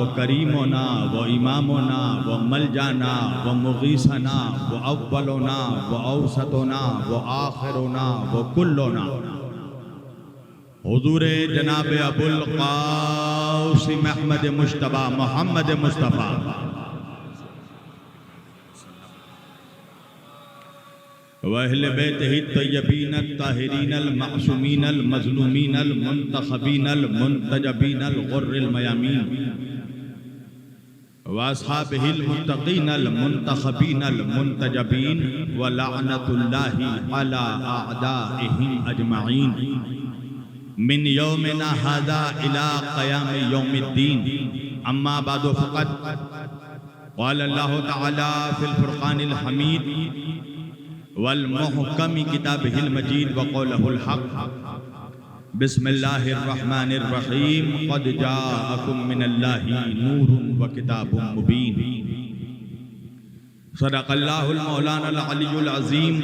وكريمنا وإمامنا وملجانا ومغيثنا وأولنا وأوسطنا وآخرنا وكلنا حضور جناب ابو القاسم احمد مجتبی محمد مصطفیٰ وأهل بيته الطيبين الطاهرين المعصومين المظلومين المنتخبين المنتجبين الغر الميامين وأصحابه المتقين المنتخبين المنتجبين ولعنة الله على أعدائهم أجمعين من يومنا هذا إلى قيام يوم الدين. أما بعد فقد قال الله تعالى في الفرقان الحميد والمحكم كتابه المجيد وقوله الحق بسم الله الرحمن الرحيم قد جاءكم من الله نور وكتاب مبين. صدق الله المولانا العلي العظيم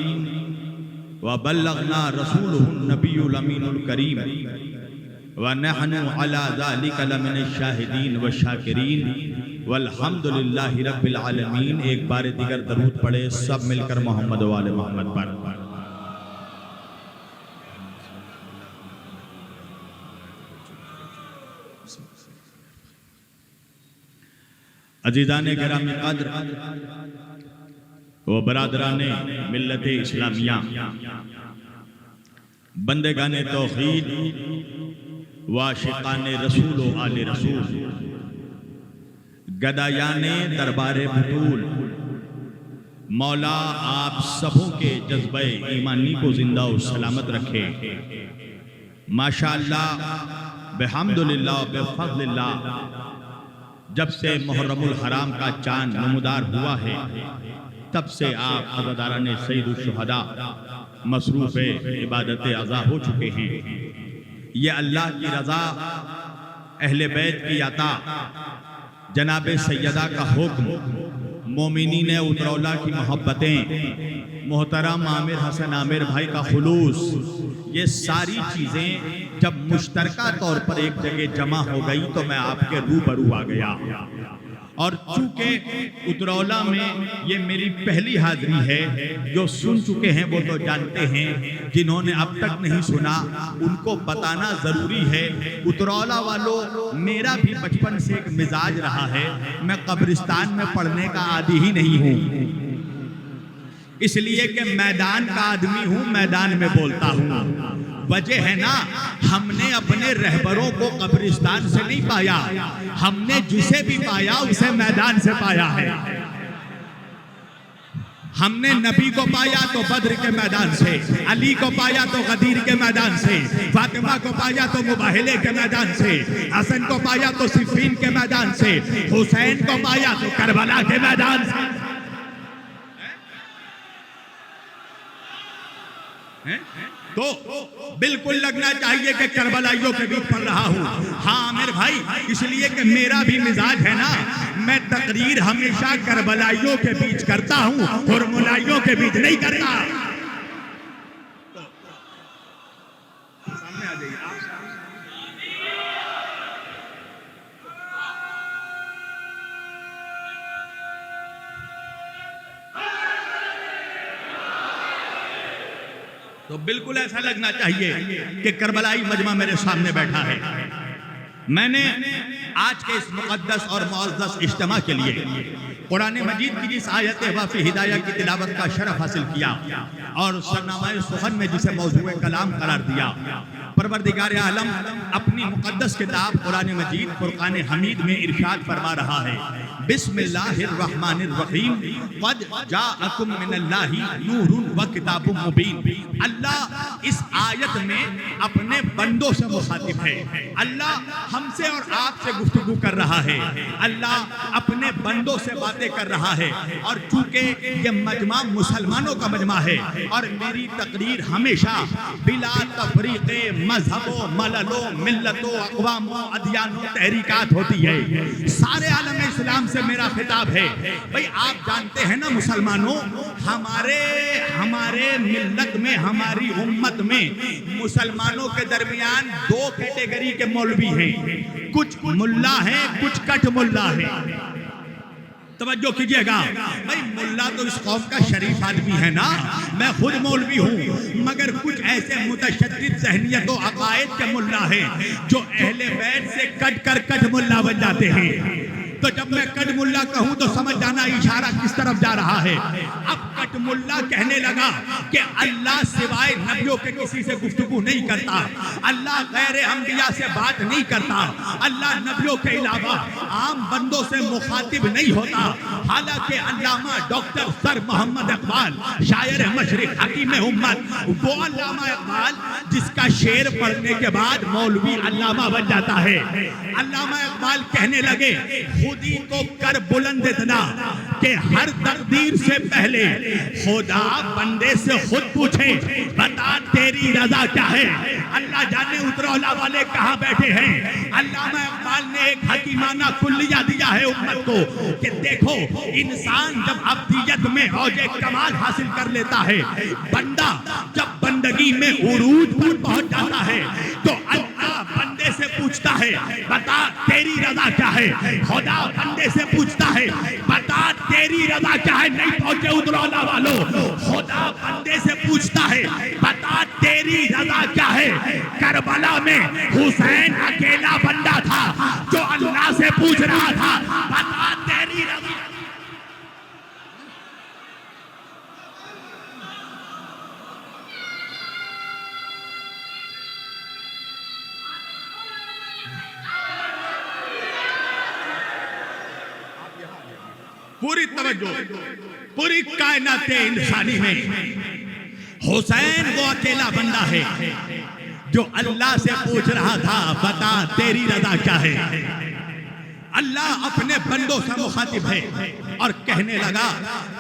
وبلغنا رسوله النبي الأمين الكريم ونحن على ذلك لمن الشاهدين والشاكرين والحمد للہ رب العالمین. ایک بار دیگر درود پڑھے سب مل کر محمد و آل محمد پر. عزیزان گرامی قدر و برادران ملت اسلامیہ، بندگان توحید و عاشقان رسول و آل رسول، گدایان دربار بطول، مولا آپ سبوں کے جذبہ ایمانی کو زندہ و سلامت رکھے. ماشاءاللہ بحمدللہ بفضل اللہ، جب سے محرم الحرام کا چاند نمودار ہوا ہے تب سے آپ عزاداران سید الشہداء مصروف عبادت عزا ہو چکے ہیں. یہ اللہ کی رضا، اہل بیت کی عطا، جناب سیدہ کا حکم، مومنین اترولہ کی محبتیں، محترم عامر حسن عامر بھائی کا خلوص، یہ ساری چیزیں جب مشترکہ طور پر ایک جگہ جمع ہو گئی تو میں آپ کے روبرو آ گیا. اور چونکہ اترولہ میں یہ میری پہلی حاضری ہے، جو سن چکے ہیں وہ تو جانتے ہیں، جنہوں نے اب تک نہیں سنا ان کو بتانا ضروری ہے. اترولہ والوں، میرا بھی بچپن سے ایک مزاج رہا ہے، میں قبرستان میں پڑھنے کا عادی ہی نہیں ہوں، اس لیے کہ میدان کا آدمی ہوں، میدان میں بولتا ہوں. وجہ ہے نا، ہم نے اپنے رہبروں کو قبرستان سے نہیں پایا، ہم نے جسے بھی پایا اسے میدان سے پایا ہے. ہم نے نبی کو پایا تو بدر کے میدان سے، علی کو پایا تو غدیر کے میدان سے، فاطمہ کو پایا تو مباہلے کے میدان سے، حسن کو پایا تو صفین کے میدان سے، حسین کو پایا تو کربلا کے میدان سے. تو بالکل لگنا چاہیے کہ کربلائیوں کے بیچ پڑھ رہا ہوں. ہاں عامر بھائی، اس لیے کہ میرا بھی مزاج ہے نا، میں تقریر ہمیشہ کربلائیوں کے بیچ کرتا ہوں، ہرملائیوں کے بیچ نہیں کرتا. سامنے آ جائیے آپ. تو بالکل ایسا لگنا چاہیے کہ کربلائی مجمع میرے سامنے بیٹھا ہے. میں نے آج کے اس مقدس اور معزز اجتماع کے لیے قرآن مجید کی جس آیت وافی ہدایہ کی تلاوت کا شرف حاصل کیا اور سرنامہ سخن میں جسے موضوع کلام قرار دیا، پروردگار عالم اپنی مقدس کتاب قرآن مجید فرقان حمید میں ارشاد فرما رہا ہے، بسم اللہ الرحمن الرحیم قد جاءکم من اللہ نور و کتاب مبین. اللہ اس آیت میں اپنے بندوں سے مخاطب ہے. اللہ ہم سے اور آپ سے گفتگو کر رہا ہے، اللہ اپنے بندوں سے باتیں کر رہا ہے. اور چونکہ یہ مجمع مسلمانوں کا مجمع ہے اور میری تقریر ہمیشہ بلا تفریق مذہبوں، مللوں، ملتوں، اقواموں، ادیانوں، تحریکات ہوتی ہے. سارے عالم اسلام سے میرا خطاب ہے. بھئی آپ جانتے ہیں نا مسلمانوں، ہمارے ملت میں، ہماری امت میں مسلمانوں کے درمیان دو کیٹیگری کے مولوی ہیں. کچھ ملا ہیں، کچھ کٹ ملا ہیں. توجہ کیجئے گا. بھئی ملا تو اس قوم کا شریف آدمی ہے نا، میں خود مولوی ہوں، مگر کچھ ایسے متشدد ذہنیت و عقائد کے ملا ہیں جو اہل بیت سے کٹ کر کٹ ملا بن جاتے ہیں. تو جب میں کٹ ملا کہوں تو سمجھ جانا اشارہ کس طرف جا رہا ہے. اب کٹ ملا کہنے لگا کہ اللہ سوائے نبیوں کے کسی سے گفتگو نہیں کرتا، اللہ غیر انبیاء سے بات نہیں کرتا، اللہ نبیوں کے علاوہ عام بندوں سے مخاطب نہیں ہوتا. حالانکہ علامہ ڈاکٹر سر محمد اقبال، شاعر مشرق، حکیم امت، وہ علامہ اقبال جس کا شعر پڑھنے کے بعد مولوی علامہ بن جاتا ہے. علامہ اقبال کہنے لگے خودی کو کر بلند اتنا کہ ہر تقدیر سے پہلے خدا بندے سے خود پوچھے بتا تیری رضا کیا ہے. اللہ جانے اترولا والے کہاں بیٹھے ہیں. علامہ اقبال نے ایک حکیمانہ کلیہ دیا ہے امت کو کہ دیکھو انسان جب ابدیت میں اوج کمال حاصل کر لیتا ہے، بندہ جب بندگی میں عروج پر پہنچ جاتا ہے تو اللہ بندے سے پوچھتا ہے بتا تیری رضا کیا ہے. خدا بندے سے پوچھتا ہے بتا تیری رضا کیا ہے. نہیں پہنچے ادرولا والوں، خدا بندے سے پوچھتا ہے بتا تیری رضا کیا ہے. کربلا میں حسین اکیلا بندہ تھا جو اللہ سے پوچھ رہا تھا بتا تیری رضا. پوری توجہ، پوری کائنات انسانی میں حسین وہ اکیلا بندہ ہے جو اللہ سے پوچھ رہا تھا بتا تیری رضا کیا ہے. اللہ اپنے بندوں سے مخاطب ہے اور کہنے لگا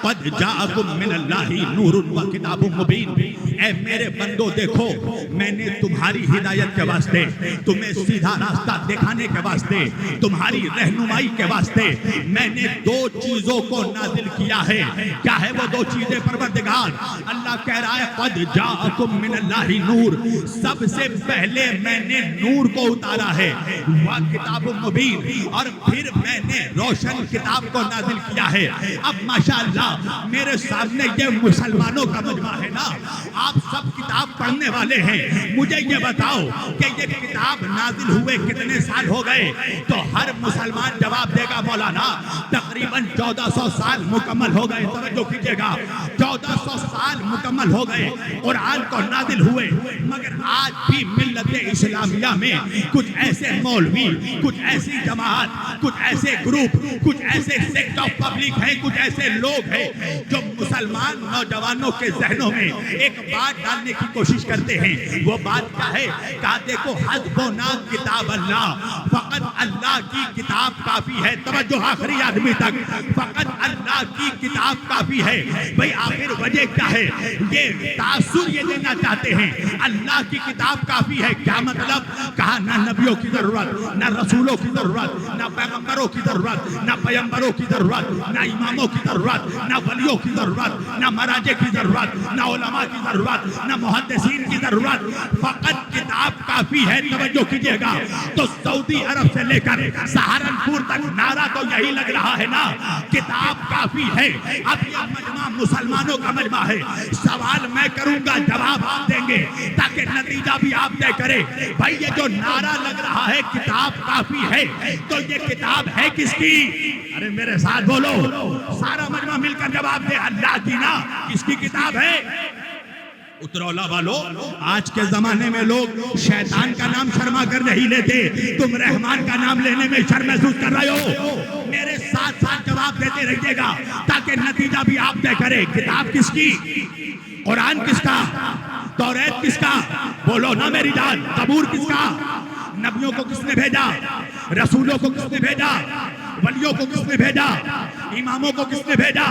قد جاءکم من اللہ نور و کتاب مبین. اے میرے بندوں دیکھو، میں نے تمہاری ہدایت کے واسطے، تمہیں سیدھا راستہ دکھانے کے واسطے، تمہاری رہنمائی کے واسطے میں نے دو چیزوں کو نازل کیا ہے. کیا ہے وہ دو چیزیں پروردگار؟ اللہ کہہ رہا ہے قد جاءکم من اللہ نور، سب سے پہلے میں نے نور کو اتارا ہے، وہ کتاب مبین، اور پھر میں نے روشن کتاب کو نازل کیا ہے. اب ماشاءاللہ میرے سامنے یہ مسلمانوں کا مجمع ہے نا، آپ سب کتاب پڑھنے والے ہیں. مجھے یہ بتاؤ کہ یہ کتاب نازل ہوئے کتنے سال ہو گئے؟ تو ہر مسلمان جواب دے گا مولانا تقریباً 1400 سال مکمل ہو گئے. توجہ کیجئے گا، 1400 سال مکمل ہو گئے قرآن کو نازل ہوئے. مگر آج بھی ملت اسلامیہ میں کچھ ایسے مولوی، کچھ ایسی جماعت، کچھ ایسے گروپ، کچھ ایسے سیکٹ آف پبلک ہیں، کچھ ایسے لوگ ہیں جو مسلمان نوجوانوں کے ذہنوں میں ایک بات ڈالنے کی کوشش کرتے ہیں. وہ بات کیا ہے؟ کہا دیکھو حسبنا کتاب اللہ، فقط اللہ کی کتاب کافی ہے. توجہ آخری آدمی تک، فقط اللہ کی کتاب کافی ہے. بھئی آخر وجہ کیا ہے؟ یہ تاثر یہ دینا چاہتے ہیں اللہ کی کتاب کافی ہے. کیا مطلب؟ کہا نہ نبیوں کی ضرورت، نہ رسولوں کی ضرورت، نہ پیغمبروں کی ضرورت، نہ پیغمبروں کی ضرورت، نہ اماموں کی ضرورت، نہ ولیوں کی ضرورت، نہ مراجع کی ضرورت، نہ علماء کی ضرورت، نہ محدثین کی ضرورت، فقط کتاب کافی ہے. توجہ کیجئے گا. تو سعودی عرب سے لے کر سہارنپور تک نعرہ تو یہی لگ رہا ہے نا، کتاب کافی ہے. اب یہ مجمع مسلمانوں کا مجمع ہے. سوال میں کروں گا، جواب آپ دیں گے تاکہ نتیجہ بھی آپ طے کریں. بھائی یہ جو نعرہ لگ رہا ہے کتاب کافی ہے، تو یہ کتاب ہے کس کی؟ ارے میرے ساتھ بولو، سارا مجمع مل کر جواب دے. اللہ کی نا، کس کی کتاب ہے؟ اترولا والو، آج کے زمانے میں لوگ شیطان کا نام شرما کر نہیں لیتے، تم رحمان کا نام لینے میں شرم محسوس کر رہے ہو. میرے ساتھ ساتھ جواب دیتے رہیے گا تاکہ نتیجہ بھی آپ طے کریں. کتاب کس کی؟ قرآن کس کا؟ توریت کس کا؟ بولو نا میری جان. زبور کس کا؟ نبیوں کو کس نے بھیجا؟ رسولوں کو کس نے بھیجا؟ ولیوں کو کس نے بھیجا؟ اماموں کو کس نے بھیجا؟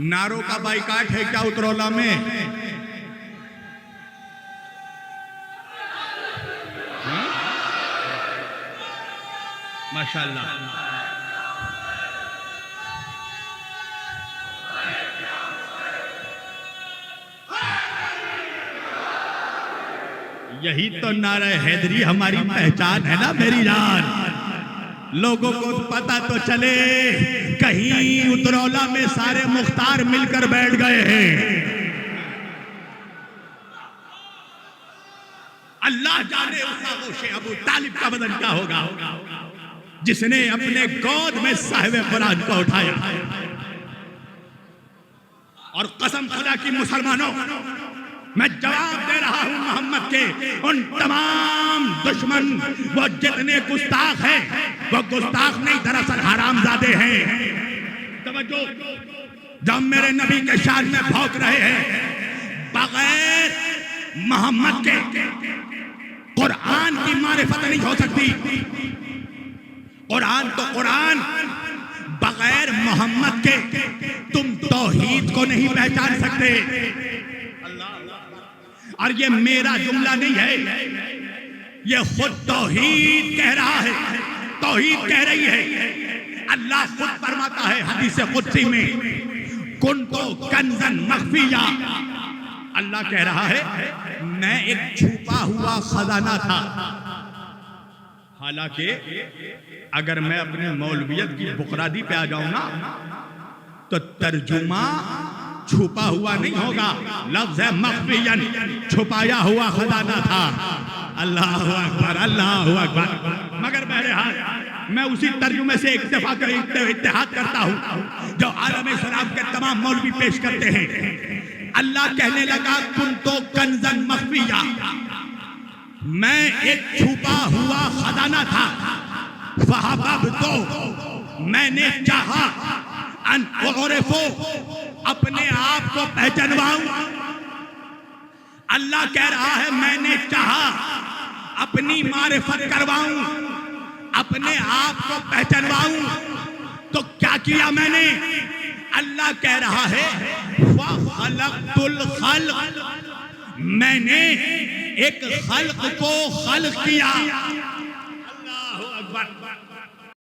ناروں کا بائیکاٹ ہے کیا اترولہ میں؟ ماشاءاللہ. یہی تو نعرہ حیدری ہماری پہچان ہے نا میری جان. لوگوں کو پتا تو چلے کہیں اترولہ میں سارے مختار مل کر بیٹھ گئے ہیں. اللہ جانے اس آغوش ابو طالب کا بدن کیا ہوگا جس نے اپنے گود میں صاحب قرآن کو اٹھایا. اور قسم خدا کی مسلمانوں، میں جواب دے رہا ہوں محمد کے ان تمام دشمن، وہ جتنے گستاخ ہیں، وہ گستاخ نہیں دراصل حرام زادے ہیں. توجہ، جب میرے نبی کے شان میں بھونک رہے ہیں، بغیر محمد کے قرآن کی معرفت نہیں ہو سکتی. قرآن تو قرآن، بغیر محمد کے تم توحید کو نہیں پہچان سکتے. اور یہ میرا جملہ نہیں ہے، یہ خود توحید کہہ رہا ہے، توحید کہہ رہی ہے. اللہ خود فرماتا ہے حدیث قدسی میں، کنتو کنزا مخفیا. اللہ کہہ رہا ہے میں ایک چھپا ہوا خزانہ تھا. حالانکہ اگر میں اپنے مولویت کی بقرادی پہ آ جاؤں نا تو ترجمہ چھپا ہوا نہیں ہوگا، لفظ ہے مخفیاً، چھپایا ہوا خزانہ تھا. اللہ اکبر، اللہ اکبر. مگر بہرحال میں اسی ترجمے سے اتحاد کرتا ہوں جو عالم اسلام کے تمام مولوی پیش کرتے ہیں. اللہ کہنے لگا کنتو کنزا مخفیا، میں ایک چھپا ہوا خزانہ تھا. فَحَبَبْتُ، میں نے چاہا، ان اعرفو، اپنے آپ کو پہچنواؤں. اللہ کہہ رہا ہے میں نے چاہا اپنی معرفت کرواؤں، اپنے آپ کو پہچنواؤں. تو کیا کیا میں نے؟ اللہ کہہ رہا ہے وَخَلَقْتُ الْخَلْقَ، میں نے ایک خلق کو خلق کیا.